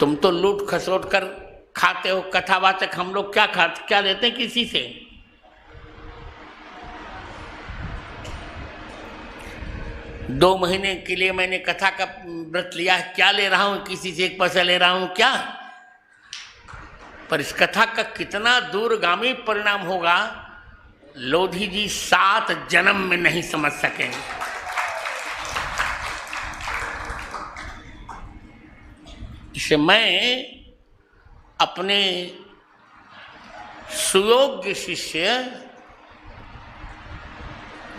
तुम तो लूट खसोट कर खाते हो कथावाचक, हम लोग क्या लेते हैं किसी से। दो महीने के लिए मैंने कथा का व्रत लिया है, क्या ले रहा हूं, किसी से एक पैसा ले रहा हूं क्या। पर इस कथा का कितना दूरगामी परिणाम होगा, लोधी जी 7 जन्म में नहीं समझ सकेंगे। इसे मैं अपने सुयोग्य शिष्य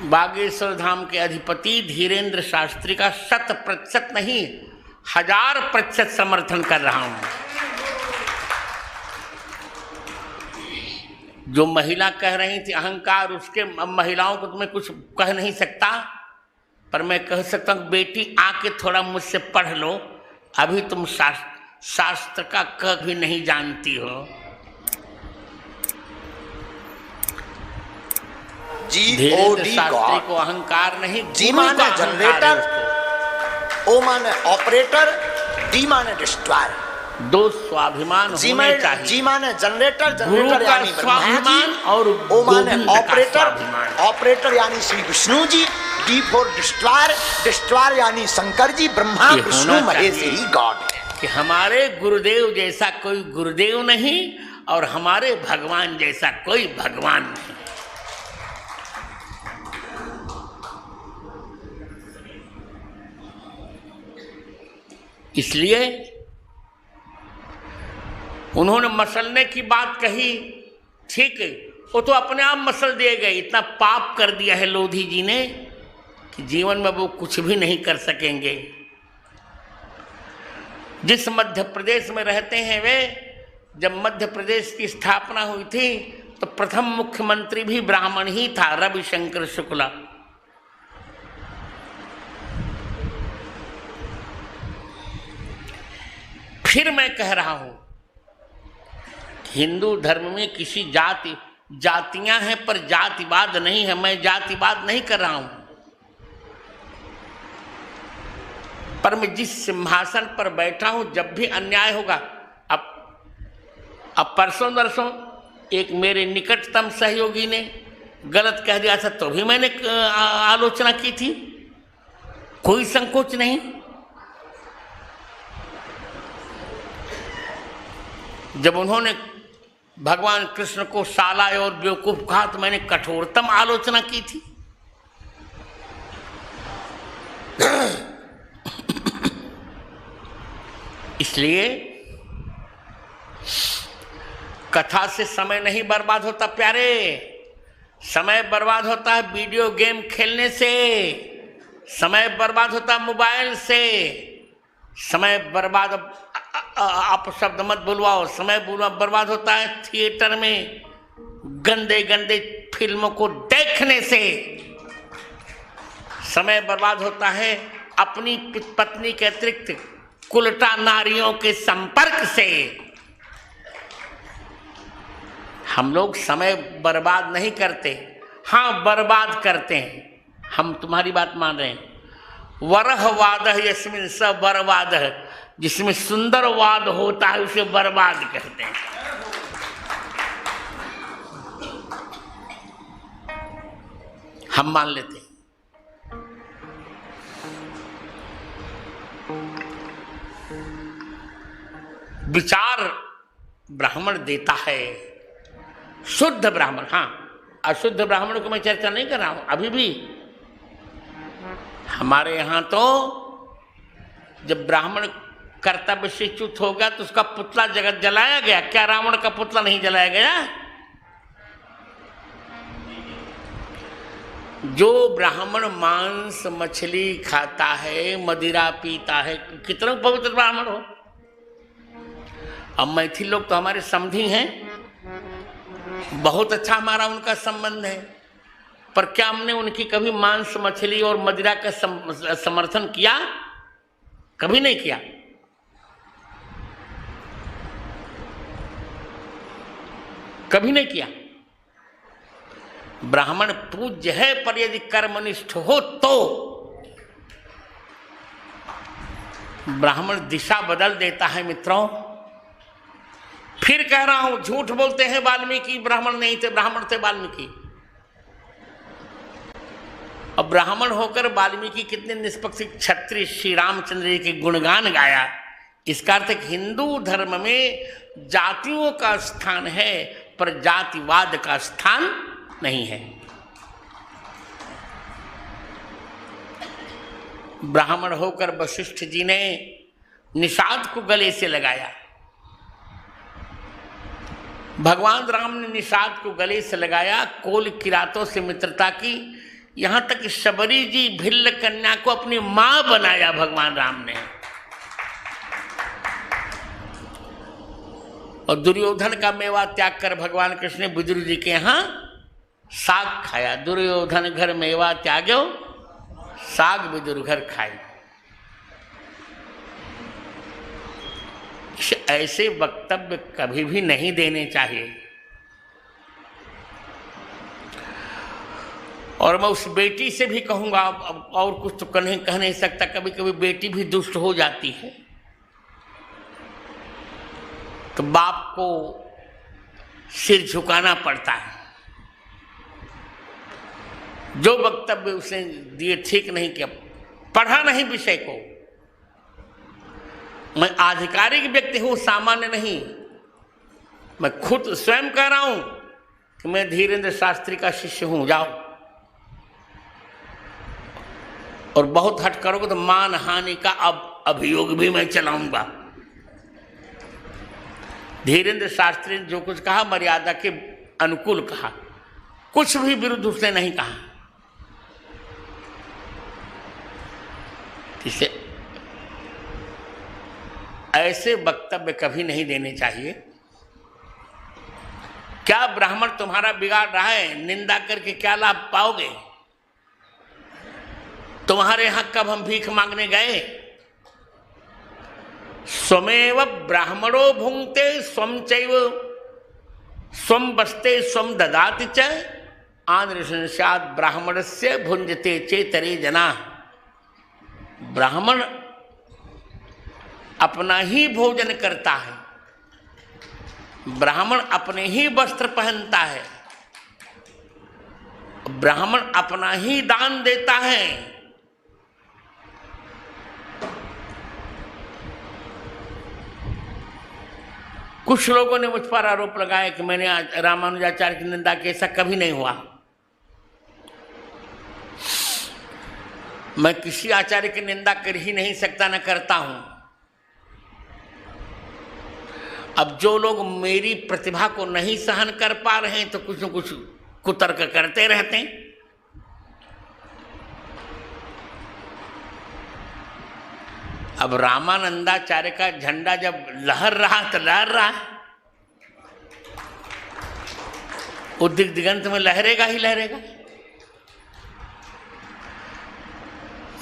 बागेश्वर धाम के अधिपति धीरेन्द्र शास्त्री का 100% नहीं 1000% समर्थन कर रहा हूं। जो महिला कह रही थी अहंकार, उसके महिलाओं को तो मैं कुछ कह नहीं सकता, पर मैं कह सकता हूं बेटी आके थोड़ा मुझसे पढ़ लो, अभी तुम शास्त्र का क भी नहीं जानती हो। धीरेन्द्र शास्त्री को अहंकार नहीं, जी माने जनरेटर, ओ माने ऑपरेटर, डी माने डिस्ट्रॉयर। दो स्वाभिमान होने चाहिए। जी माने जनरेटर, जनरेटर यानी स्वाभिमान, और ओ माने ऑपरेटर, ऑपरेटर यानी Shri Vishnu ji, D for destroyer, destroyer यानी शंकर जी, ब्रह्मा विष्णु महेश ही गॉड है। कि हमारे गुरुदेव जैसा कोई गुरुदेव नहीं और हमारे भगवान जैसा कोई भगवान नहीं। इसलिए उन्होंने मसलने की बात कही, ठीक है, वो तो अपने आप मसल दिए गए। इतना पाप कर दिया है लोधी जी ने कि जीवन में वो कुछ भी नहीं कर सकेंगे। जिस मध्य प्रदेश में रहते हैं वे, जब मध्य प्रदेश की स्थापना हुई थी तो प्रथम मुख्यमंत्री भी ब्राह्मण ही था, रविशंकर शुक्ला। फिर मैं कह रहा हूं, हिंदू धर्म में किसी जातियां हैं पर जातिवाद नहीं है। मैं जातिवाद नहीं कर रहा हूं, पर मैं जिस सिंहासन पर बैठा हूं, जब भी अन्याय होगा, अब परसों नरसों एक मेरे निकटतम सहयोगी ने गलत कह दिया था तो भी मैंने आलोचना की थी, कोई संकोच नहीं। जब उन्होंने भगवान कृष्ण को साला और बेवकूफ कहा तो मैंने कठोरतम आलोचना की थी। इसलिए कथा से समय नहीं बर्बाद होता प्यारे, समय बर्बाद होता है वीडियो गेम खेलने से, समय बर्बाद होता है मोबाइल से, समय बर्बाद, आप शब्द मत बुलवाओ, समय बर्बाद होता है थिएटर में गंदे गंदे फिल्मों को देखने से, समय बर्बाद होता है अपनी पत्नी के अतिरिक्त कुलटा नारियों के संपर्क से। हम लोग समय बर्बाद नहीं करते, हाँ बर्बाद करते हैं। हम तुम्हारी बात मान रहे हैं। वरहवाद यस्मिन स बर्बाद, जिसमें सुंदर वाद होता है उसे बर्बाद कहते हैं। हम मान लेते हैं। विचार ब्राह्मण देता है, शुद्ध ब्राह्मण। हाँ, अशुद्ध ब्राह्मण को मैं चर्चा नहीं कर रहा हूं। अभी भी हमारे यहां तो जब ब्राह्मण कर्तव्य से च्युत हो गया तो उसका पुतला जगत जलाया गया। क्या रावण का पुतला नहीं जलाया गया? जो ब्राह्मण मांस मछली खाता है, मदिरा पीता है, कितना पवित्र ब्राह्मण हो। अब मैथिल लोग तो हमारे समधी हैं, बहुत अच्छा हमारा उनका संबंध है, पर क्या हमने उनकी कभी मांस मछली और मदिरा का समर्थन किया? कभी नहीं किया। कभी नहीं किया। ब्राह्मण पूज्य है, पर यदि कर्मनिष्ठ हो तो ब्राह्मण दिशा बदल देता है मित्रों। फिर कह रहा हूं, झूठ बोलते हैं वाल्मीकि ब्राह्मण नहीं थे, ब्राह्मण थे वाल्मीकि। अब ब्राह्मण होकर वाल्मीकि कितने निष्पक्ष क्षत्रिय श्री रामचंद्र जी के गुणगान गाया। इसका अर्थ हिंदू धर्म में जातियों का स्थान है पर जातिवाद का स्थान नहीं है। ब्राह्मण होकर वशिष्ठ जी ने निषाद को गले से लगाया। भगवान राम ने निषाद को गले से लगाया, कोल किरातों से मित्रता की, यहां तक शबरी जी भिल्ल कन्या को अपनी मां बनाया भगवान राम ने। और दुर्योधन का मेवा त्याग कर भगवान कृष्ण ने बुजुर्ग जी के यहां साग खाया। दुर्योधन घर मेवा त्याग्यो, साग बुजुर्ग घर खाई। ऐसे वक्तव्य कभी भी नहीं देने चाहिए। और मैं उस बेटी से भी कहूंगा, अब और कुछ तो कह नहीं सकता, कभी कभी बेटी भी दुष्ट हो जाती है तो बाप को सिर झुकाना पड़ता है। जो वक्तव्य उसने दिए ठीक नहीं किया, पढ़ा नहीं विषय को। मैं आधिकारिक व्यक्ति हूं, सामान्य नहीं। मैं खुद स्वयं कह रहा हूं कि मैं धीरेन्द्र शास्त्री का शिष्य हूं, जाओ। और बहुत हट करोगे तो मान हानि का अब अभियोग भी मैं चलाऊंगा। धीरेन्द्र शास्त्री ने जो कुछ कहा मर्यादा के अनुकूल कहा, कुछ भी विरुद्ध उसने नहीं कहा। इसे ऐसे वक्तव्य कभी नहीं देने चाहिए। क्या ब्राह्मण तुम्हारा बिगाड़ रहा है? निंदा करके क्या लाभ पाओगे? तुम्हारे यहां कब हम भीख मांगने गए? स्वमेव ब्राह्मणो भुंक्ते स्वम चैव स्वम बस्ते स्वम ददाति च आंध्रशंसाद ब्राह्मणस्य भुंजते चेतरे जना। ब्राह्मण अपना ही भोजन करता है, ब्राह्मण अपने ही वस्त्र पहनता है, ब्राह्मण अपना ही दान देता है। कुछ लोगों ने मुझ पर आरोप लगाया कि मैंने रामानुजाचार्य की निंदा की, ऐसा कभी नहीं हुआ। मैं किसी आचार्य की निंदा कर ही नहीं सकता, न करता हूं। अब जो लोग मेरी प्रतिभा को नहीं सहन कर पा रहे हैं तो कुछ न कुछ कुतर्क करते रहते हैं। अब रामानंदाचार्य का झंडा जब लहर रहा तो लहर रहा है, वो दिगंत में लहरेगा ही लहरेगा।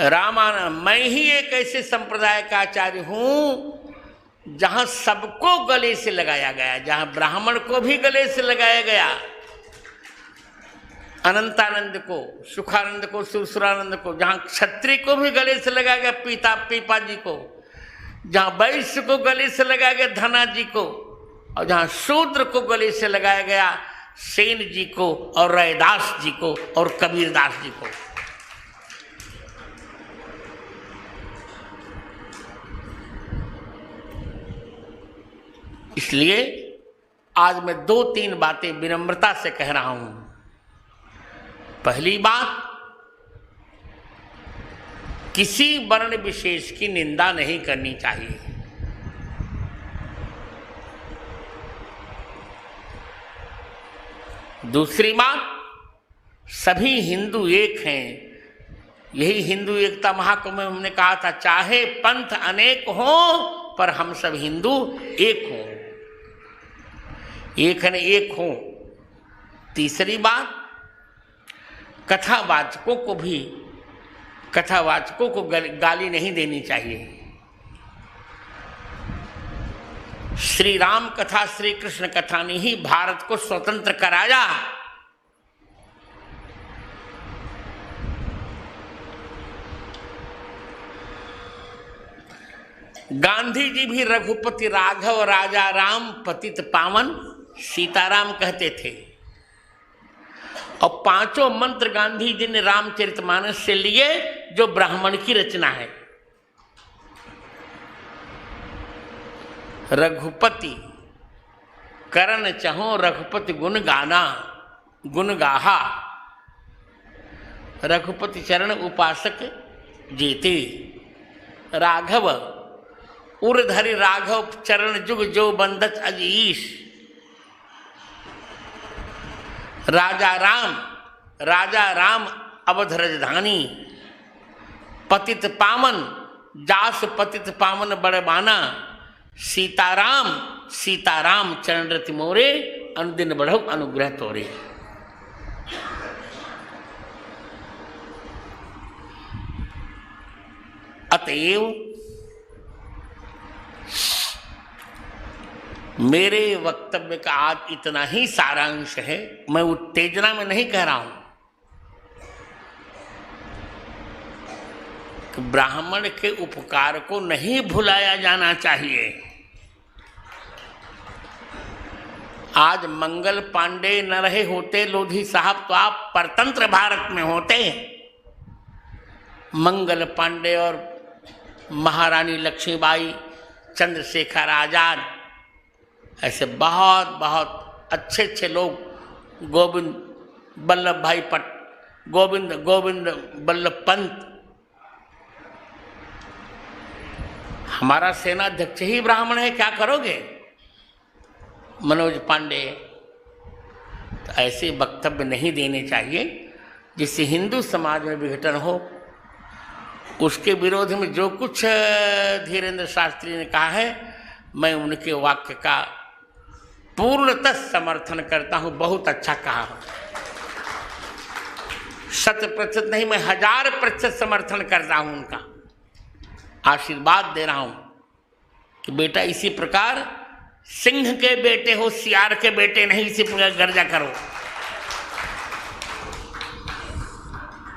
मैं ही एक ऐसे संप्रदाय का आचार्य हूं जहां सबको गले से लगाया गया, जहां ब्राह्मण को भी गले से लगाया गया, अनंतानंद को, सुखानंद को, सुरसुरानंद को, जहां क्षत्रिय को भी गले से लगाया गया, पीपा जी को, जहां वैश्य को गले से लगाया गया, धना जी को, और जहां शूद्र को गले से लगाया गया, सेन जी को और रैदास जी को और कबीरदास जी को। इसलिए आज मैं 2-3 बातें विनम्रता से कह रहा हूं। पहली बात, किसी वर्ण विशेष की निंदा नहीं करनी चाहिए। दूसरी बात, सभी हिंदू एक हैं। यही हिंदू एकता महाकुंभ में हमने कहा था, चाहे पंथ अनेक हो पर हम सब हिंदू एक हों, एक है एक हों। तीसरी बात, कथावाचकों को गाली नहीं देनी चाहिए। श्री राम कथा, श्री कृष्ण कथा ने ही भारत को स्वतंत्र कराया। गांधी जी भी रघुपति राघव राजा राम पतित पावन सीताराम कहते थे। और पांचों मंत्र गांधी जी ने रामचरितमानस से लिए, जो ब्राह्मण की रचना है। रघुपति करण चहो रघुपति गुण गाना गुण गाहा, रघुपति चरण उपासक जीते। राघव उर्धरि राघव चरण जुग जो बंदत अजीश। राजा राम अवध राजधानी। पतित पावन जास पतित पावन बड़बाना। सीताराम चरण रति मोरे, अनुदिन बढ़ो अनुग्रह तोरे। अतएव मेरे वक्तव्य का आज इतना ही सारांश है। मैं उत्तेजना में नहीं कह रहा हूं कि ब्राह्मण के उपकार को नहीं भुलाया जाना चाहिए। आज मंगल पांडे न रहे होते लोधी साहब तो आप परतंत्र भारत में होते। मंगल पांडे और महारानी लक्ष्मीबाई, चंद्रशेखर आजाद, ऐसे बहुत बहुत अच्छे अच्छे लोग, गोविंद बल्लभ पंत, हमारा सेनाध्यक्ष ही ब्राह्मण है, क्या करोगे? मनोज पांडे। तो ऐसे वक्तव्य नहीं देने चाहिए जिससे हिंदू समाज में विघटन हो। उसके विरोध में जो कुछ धीरेन्द्र शास्त्री ने कहा है, मैं उनके वाक्य का पूर्णतः समर्थन करता हूं। बहुत अच्छा कहा, 100% नहीं, मैं 1000% समर्थन करता हूं उनका। आशीर्वाद दे रहा हूं कि बेटा इसी प्रकार सिंह के बेटे हो, सियार के बेटे नहीं, इसी प्रकार गर्जा करो।